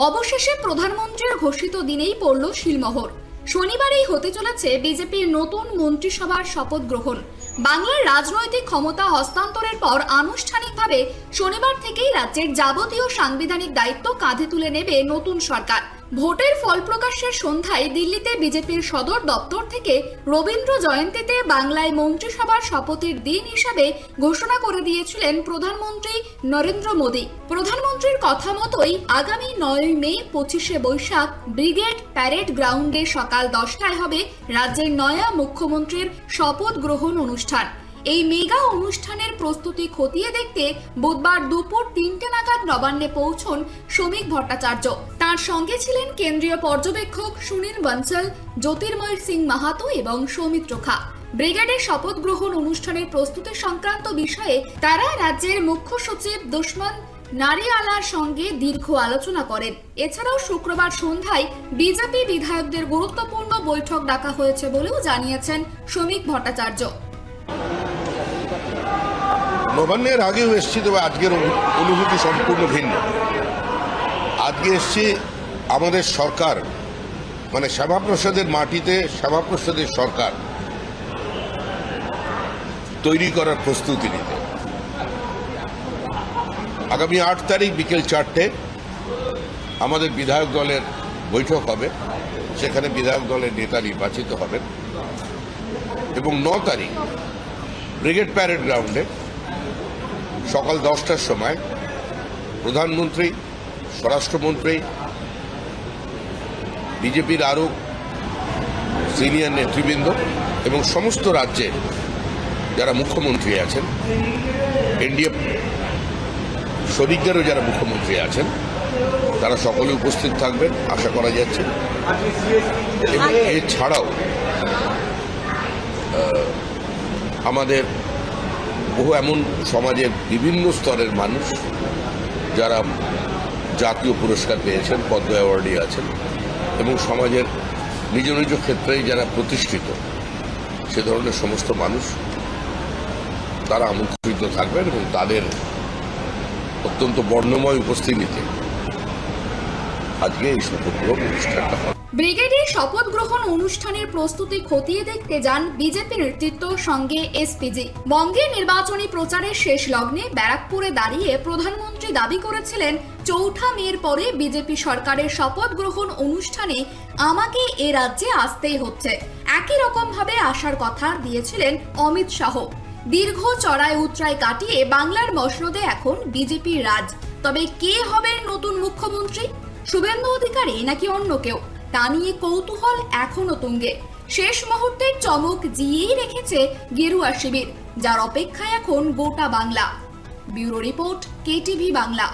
অবশেষে প্রধানমন্ত্রীর ঘোষিত দিনেই পড়ল শিলমোহর। শনিবারেই হতে চলেছে বিজেপির নতুন মন্ত্রিসভার শপথ গ্রহণ। বাংলার রাজনৈতিক ক্ষমতা হস্তান্তরের পর আনুষ্ঠানিকভাবে শনিবার থেকেই রাজ্যের যাবতীয় সাংবিধানিক দায়িত্ব কাঁধে তুলে নেবে নতুন সরকার। ভোটের ফল প্রকাশের সন্ধ্যায় দিল্লিতে বিজেপির সদর দপ্তর থেকে রবীন্দ্র জয়ন্তীতে বাংলায় মন্ত্রিসভার শপথের দিন হিসাবে ঘোষণা করে দিয়েছিলেন প্রধানমন্ত্রী নরেন্দ্র মোদী। প্রধানমন্ত্রীর কথা মতোই আগামী 9 মে 25শে বৈশাখ ব্রিগেড প্যারেড গ্রাউন্ডে সকাল 10টায় হবে রাজ্যের নয়া মুখ্যমন্ত্রীর শপথ গ্রহণ অনুষ্ঠান। এই মেগা অনুষ্ঠানের প্রস্তুতি খতিয়ে দেখতে বুধবার দুপুর 3টে নাগাদ নবান্নে পৌঁছন শ্রমিক ভট্টাচার্য। তার সঙ্গে ছিলেন কেন্দ্রীয় পর্যবেক্ষক সুনীল বনসল, জ্যোতির্ময় সিং মাহাতো এবং সৌমিত্র খা। ব্রিগেডের শপথ গ্রহণ অনুষ্ঠানের প্রস্তুতি সংক্রান্ত বিষয়ে তারা রাজ্যের মুখ্য সচিব দুষ্মন নারিয়ালার সঙ্গে দীর্ঘ আলোচনা করেন। এছাড়াও শুক্রবার সন্ধ্যায় বিজেপি বিধায়কদের গুরুত্বপূর্ণ বৈঠক ডাকা হয়েছে বলেও জানিয়েছেন শ্রমিক ভট্টাচার্য। নবান্নের আগেও এসছি, তবে আজকের অনুভূতি সম্পূর্ণ ভিন্ন। আজকে এসছি আমাদের সরকার, মানে শ্যামাপ্রসাদের মাটিতে শ্যামাপ্রসাদের সরকার তৈরি করার প্রস্তুতি নিতে। আগামী 8 তারিখ বিকেল 4টে আমাদের বিধায়ক দলের বৈঠক হবে, সেখানে বিধায়ক দলের নেতা নির্বাচিত হবেন এবং 9 তারিখ ব্রিগেড প্যারেড গ্রাউন্ডে সকাল 10টার সময় প্রধানমন্ত্রী, স্বরাষ্ট্রমন্ত্রী, বিজেপির আরও সিনিয়র নেতৃবৃন্দ এবং সমস্ত রাজ্যের যারা মুখ্যমন্ত্রী আছেন, এনডিএ শরিকদেরও যারা মুখ্যমন্ত্রী আছেন, তারা সকলে উপস্থিত থাকবেন আশা করা যাচ্ছে। এবং এছাড়াও আমাদের বহু এমন সমাজের বিভিন্ন স্তরের মানুষ যারা জাতীয় পুরস্কার পেয়েছেন, পদ্ম অ্যাওয়ার্ডে আছেন এবং সমাজের নিজ নিজ ক্ষেত্রে যারা প্রতিষ্ঠিত, সে ধরনের সমস্ত মানুষ তারা আমন্ত্রিত থাকবেন এবং তাদের অত্যন্ত বর্ণময় উপস্থিতিতে আজকে এই শপথ গ্রহণ অনুষ্ঠানটা হবে। ব্রিগেডের শপথ গ্রহণ অনুষ্ঠানের প্রস্তুতি খতিয়ে দেখতে যান বিজেপি নেতৃত্ব সঙ্গে এসপিজি। বঙ্গের নির্বাচনী প্রচারের শেষ লগ্নে ব্যারাকপুরে দাঁড়িয়ে প্রধানমন্ত্রী দাবি করেছিলেন 4 মের পরে বিজেপি সরকারের শপথ গ্রহণ অনুষ্ঠানে আমাকে এ রাজ্যে আসতেই হচ্ছে। একই রকম ভাবে আসার কথা দিয়েছিলেন অমিত শাহ। দীর্ঘ চড়াই উতরাই কাটিয়ে বাংলার মসনদে এখন বিজেপির রাজ। তবে কে হবে নতুন মুখ্যমন্ত্রী? শুভেন্দু অধিকারী নাকি অন্য কেউ? তা নিয়ে কৌতূহল এখনো তুঙ্গে। শেষ মুহূর্তের চমক জিয়েই রেখেছে গেরুয়া শিবির, যার অপেক্ষায় এখন গোটা Bangla. Bureau report, KTV Bangla.